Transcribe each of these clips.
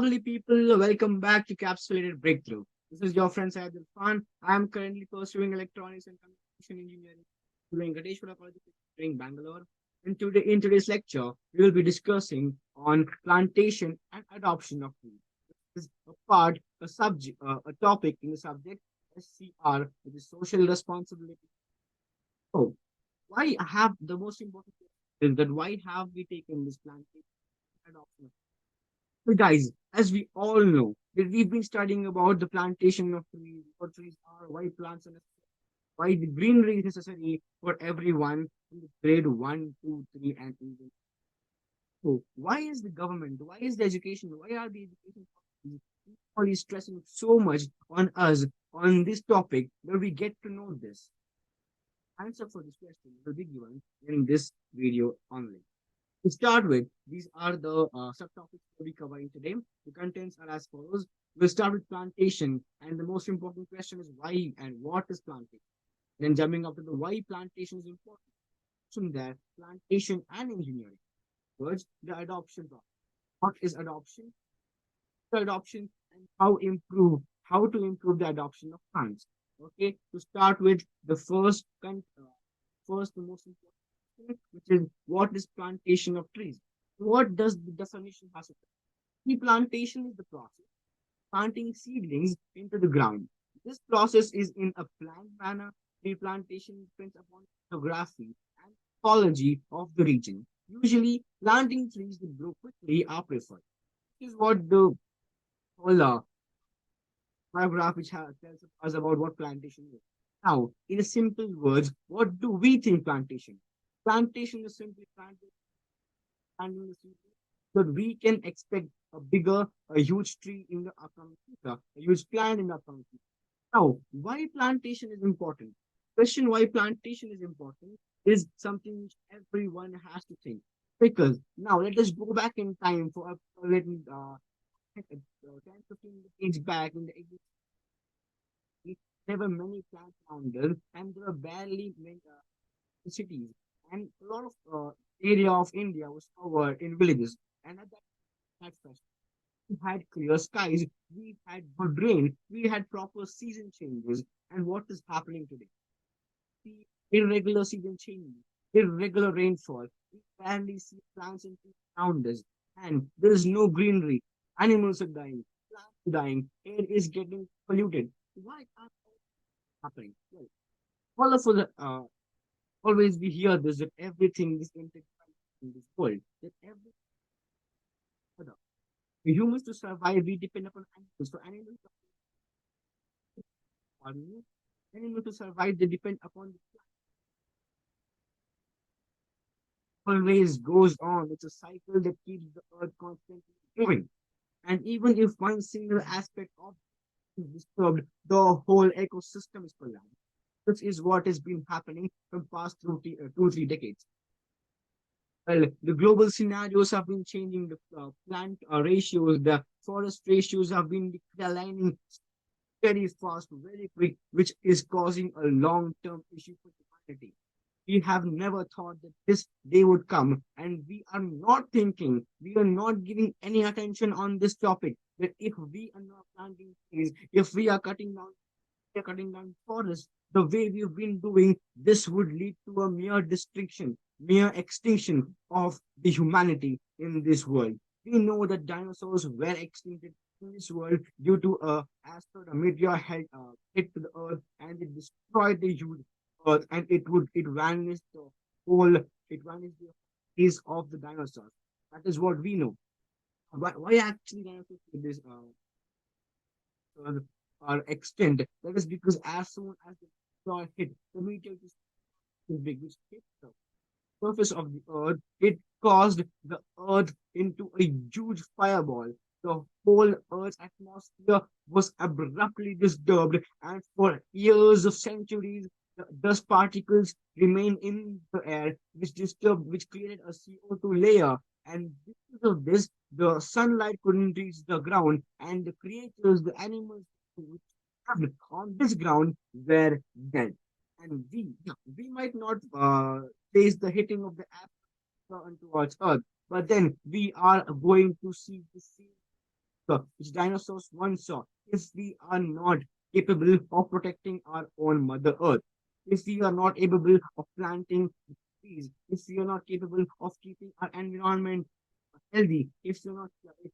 lovely people, welcome back to Capsulated Breakthrough. This is your friend Syed Irfan. I am currently pursuing electronics and communication engineering during Gadeshwara College of Engineering, Bangalore. In today's lecture, we will be discussing on plantation and adoption of trees. This is a topic in the subject SCR, which is social responsibility. So, why have the most important question is that why have we taken this plantation adoption? So guys, as we all know, that we've been studying about the plantation of trees, what trees are, why plants are necessary, why the greenery is necessary for everyone in the grade one, two, three, and even. So why is the government, why is the education, why are the education policies all stressing so much on us on this topic where we get to know this? Answer for this question will be given in this video only. To start with, these are the subtopics we'll be covering today. The contents are as follows. We'll start with plantation, and the most important question is why and what is plantation. Then jumping up to the why plantation is important. From there, plantation and engineering. First, the adoption process. What is adoption? The adoption and how to improve the adoption of plants. Okay, to start with the first the most important thing, which is what is plantation of trees. What does the definition has to say? Tree plantation is the process planting seedlings into the ground. This process is in a planned manner. Tree plantation depends upon geography and ecology of the region. Usually, planting trees that grow quickly are preferred. This is what the whole paragraph which tells us about what plantation is. Now, in a simple words, what do we think plantation? Plantation is simply planting the seed so that we can expect a huge tree in the upcoming future, a huge plant in the upcoming future. Now, why plantation is important? Question why plantation is important is something which everyone has to think. Because now let us go back in time for a little 10, 15 decades back in the 80s. There were many plant founders and there were barely many cities. And a lot of area of India was covered in villages. And at that first, we had clear skies, we had good rain, we had proper season changes. And what is happening today? The irregular season changes, irregular rainfall. We barely see plants and trees around us. And there is no greenery. Animals are dying, plants are dying, air is getting polluted. Why are happening? Well, all of us, always we hear this that everything is intertwined in this world, that every other. For humans to survive, we depend upon animals. For pardon animals to survive, they depend upon the plant. Always goes on. It's a cycle that keeps the earth constantly moving. And even if one single aspect of it is disturbed, the whole ecosystem is collapsed. This is what has been happening from past 2, 3 decades. Well, the global scenarios have been changing. The plant ratios, the forest ratios have been declining very fast, very quick, which is causing a long-term issue for humanity. We have never thought that this day would come, and we are not thinking, we are not giving any attention on this topic. That if we are not planting trees, if we are cutting down forests the way we've been doing, this would lead to a mere destruction, mere extinction of the humanity in this world. We know that dinosaurs were extincted in this world due to a asteroid, a meteor hit to the earth and it destroyed the huge earth and it vanished it vanished the face of the dinosaurs. That is what we know. Why actually dinosaurs did this uh, are extinct? That is because as soon as the meteor hit, the meteor is big, which hit the surface of the earth, it caused the earth into a huge fireball. The whole earth's atmosphere was abruptly disturbed, and for years of centuries, the dust particles remained in the air, which created a CO2 layer. And because of this, the sunlight couldn't reach the ground, and the creatures, the animals which lived on this ground were dead. And we might not face the hitting of the atmosphere towards Earth, but then we are going to see the same. which dinosaurs once saw, if we are not capable of protecting our own Mother Earth, if we are not capable of planting trees, if we are not capable of keeping our environment healthy, if you're not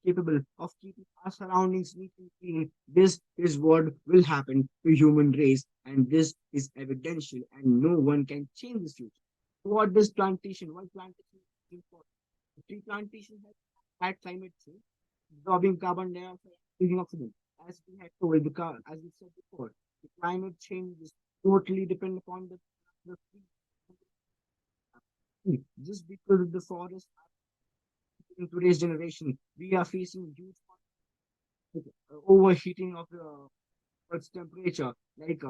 capable of keeping our surroundings neat and clean, this is what will happen to human race, and this is evidential, and no one can change this future. What does plantation? Why plantation is important? Tree plantation has had climate change, absorbing carbon dioxide, using oxygen. As we had told, as we said before, the climate change is totally dependent upon the tree. Just because of the forest in today's generation, we are facing huge overheating of the Earth's temperature, like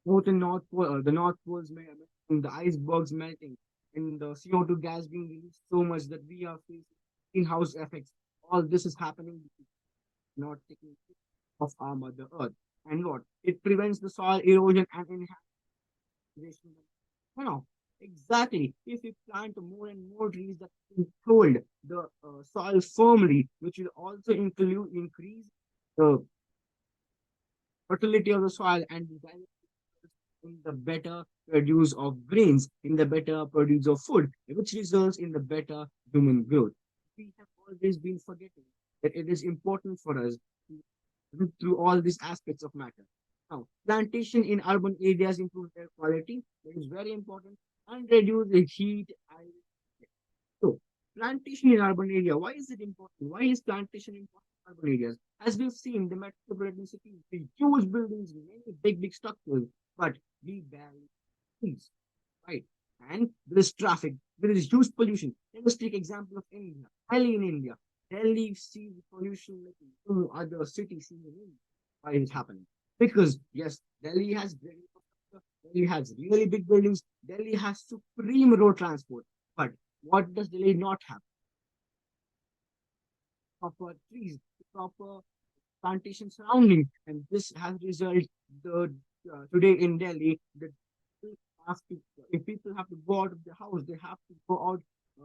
both in North Pole, the North Pole's melting, the icebergs melting, and the CO2 gas being released so much that we are facing greenhouse effects. All this is happening, not taking care of our Mother Earth. And what? It prevents the soil erosion and inhabitation. No, exactly. If we plant more and more trees that hold the soil firmly, which will also increase the fertility of the soil and in the better produce of grains, in the better produce of food, which results in the better human growth. We have always been forgetting that it is important for us to look through all these aspects of matter. Now, plantation in urban areas improves air quality. That is very important and reduce the heat. So, plantation in urban area. Why is it important? Why is plantation important in urban areas? As we've seen, the metropolitan cities, the huge buildings, many big structures, but we barely trees, right? And there is traffic. There is huge pollution. Let us take example of India. Delhi in India. Delhi sees pollution like no other city seen in India. Why is it happening? Because yes, Delhi has great infrastructure. Delhi has really big buildings. Delhi has supreme road transport. But what does Delhi not have? Proper trees, proper plantation surrounding, and this has resulted the today in Delhi that people have to, if people have to go out of the house, they have to go out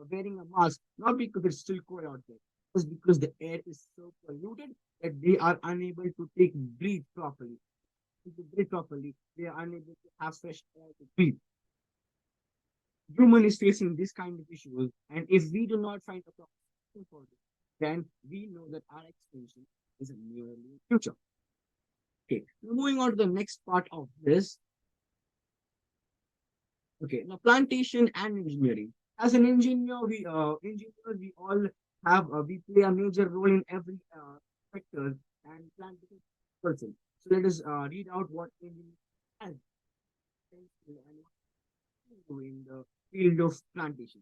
wearing a mask, not because it's still cold out there, just because the air is so polluted that they are unable to breathe properly. To breathe properly, they are unable to have fresh air to breathe. Human is facing this kind of issues, and if we do not find a proper solution for this, then we know that our extinction is a nearly future. Okay, now moving on to the next part of this. Okay, now plantation and engineering. As an we all have we play a major role in every sector and plantation person. So let us read out what engineering has and what they do in the field of plantation.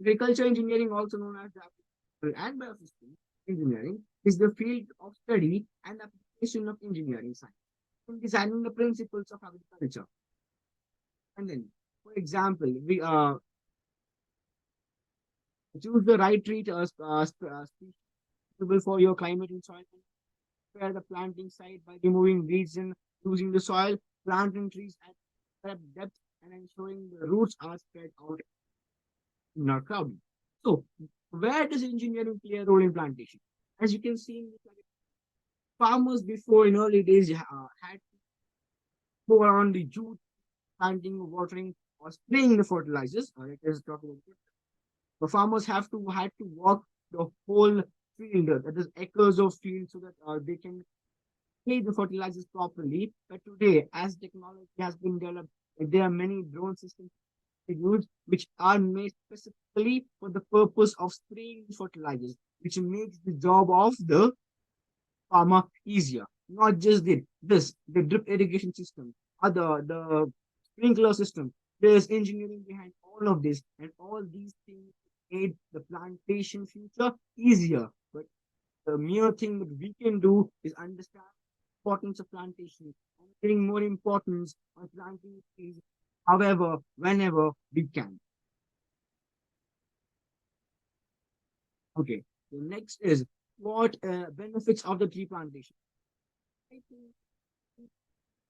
Agriculture engineering, also known as the agricultural and biosystem engineering, is the field of study and application of engineering science in designing the principles of agriculture. And then, for example, we choose the right tree species suitable for your climate and soil. Prepare the planting site by removing weeds and using the soil. Planting trees at correct depth and ensuring the roots are spread out, not crowded. So, where does engineering play a role in plantation? As you can see, in this, farmers before in early days had to go around the jute, planting, watering, or spraying the fertilizers. Let us talk about it. The farmers had to walk the whole field, that is acres of field, so that they can spray the fertilizers properly. But today, as technology has been developed, there are many drone systems used which are made specifically for the purpose of spraying fertilizers, which makes the job of the farmer easier. Not just the drip irrigation system, the sprinkler system. There's engineering behind all of this, and all these things made the plantation future easier. But the mere thing that we can do is understand the importance of plantation and giving more importance on planting trees, however, whenever we can. Okay. The next is what benefits of the tree plantation. I think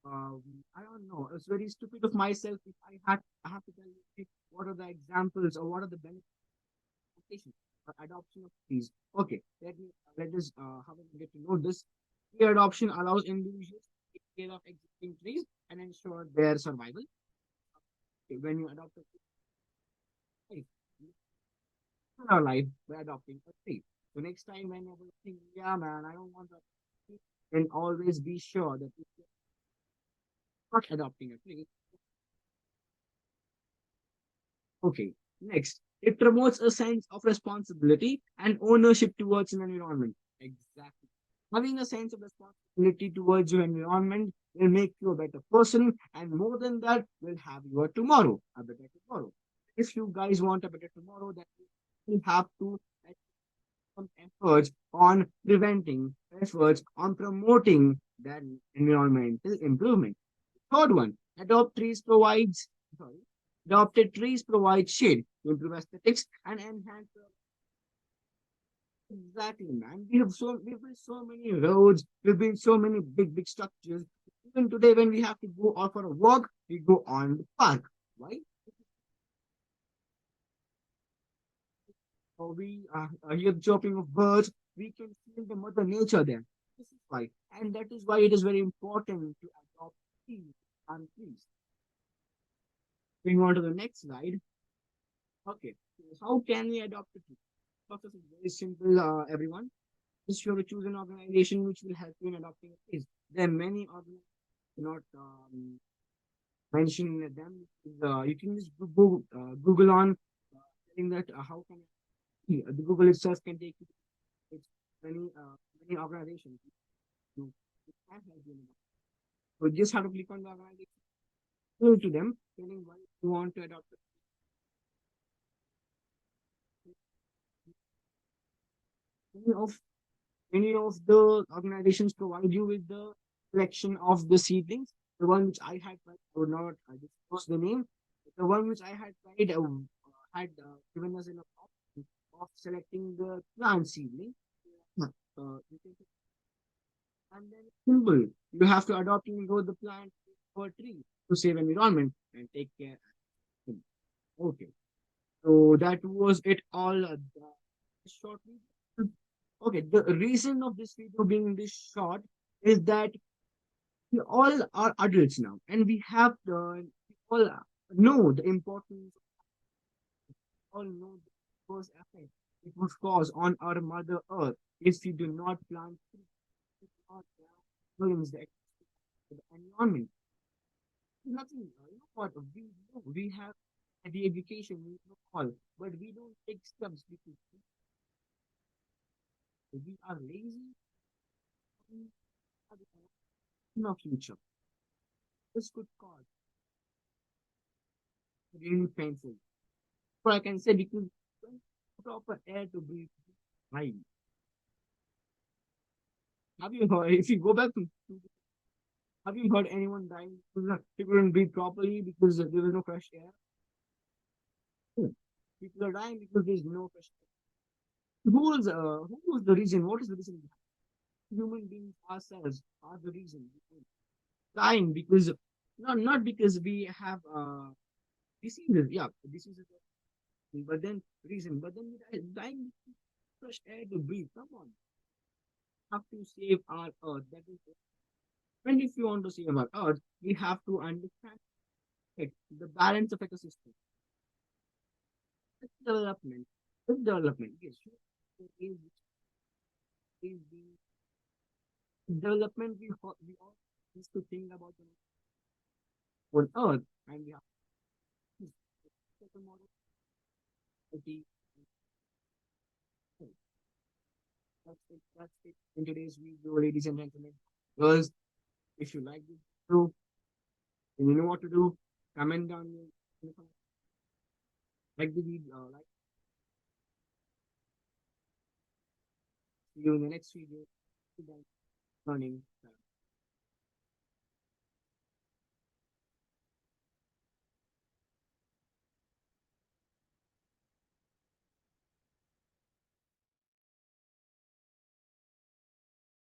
I don't know. It's very stupid of myself if I have to tell you what are the examples or what are the benefits of plantation. adoption of trees. Okay, let us have a get to know this. Tree adoption allows individuals to take care of existing trees and ensure their survival. Okay, when you adopt a tree, you in our life by adopting a tree. So next time whenever you think, yeah man, I don't want to adopt a tree, then always be sure that if you're not adopting a tree, okay. Next, it promotes a sense of responsibility and ownership towards an environment. Exactly. Having a sense of responsibility towards your environment will make you a better person, and more than that, will have your tomorrow, a better tomorrow. If you guys want a better tomorrow, then you have to make some efforts on preventing, efforts on promoting that environmental improvement. Third one, sorry, adopted trees provide shade to improve aesthetics and enhance. Exactly, man. We've built so many roads, we've built so many big structures. Even today, when we have to go out for a walk, we go on the park. Why? Or we hear the chirping of birds. We can feel the mother nature there. This is why, and that is why it is very important to adopt trees and trees. Going on to the next slide. Okay, so how can we adopt a tree? Process is very simple, everyone. Just you have to choose an organization which will help you in adopting a trees. There are many organizations not mention them. You can just Google on saying that how can the Google itself can take you to many organizations. You can help you. So you just have to click on the organization, go to them, telling why you want to adopt it. Many of many of the organizations provide you with the collection of the seedlings. The one which I had tried, I would not disclose the name. The one which I had tried had given us an option of selecting the plant seedling. You can, and then simple. You have to adopt and grow the plant for a tree to save environment and take care. of it. Okay, so that was it all. Shortly. Okay, the reason of this video being this short is that we all are adults now, and we all know the importance, all know the first effect it would cause on our Mother Earth if we do not plant trees, if we do not balance the environment. Nothing, you know what? We have the education, we know all, but we don't take steps because we are lazy. We have no future. This could cause really painful. But I can say because when proper air to breathe, right? Have you heard? If you go back have you heard anyone dying because people couldn't breathe properly because there was no fresh air? Hmm. People are dying because there's no fresh air. Who is the reason? What is the reason? Human beings ourselves are the reason. Dying because not because we have diseases. Yeah, diseases. But then reason. But then we dying because fresh air to breathe. Come on, have to save our earth. That is, and if you want to save our earth, we have to understand it, the balance of ecosystem. With development, with development, yes, sure. Is the development we all need to think about the on earth, and we have to set a model. Okay, that's it in today's video, ladies and gentlemen. Girls, if you like this video, then you know what to do. Comment down in the comment, like the video, like see you in the next video. Learning.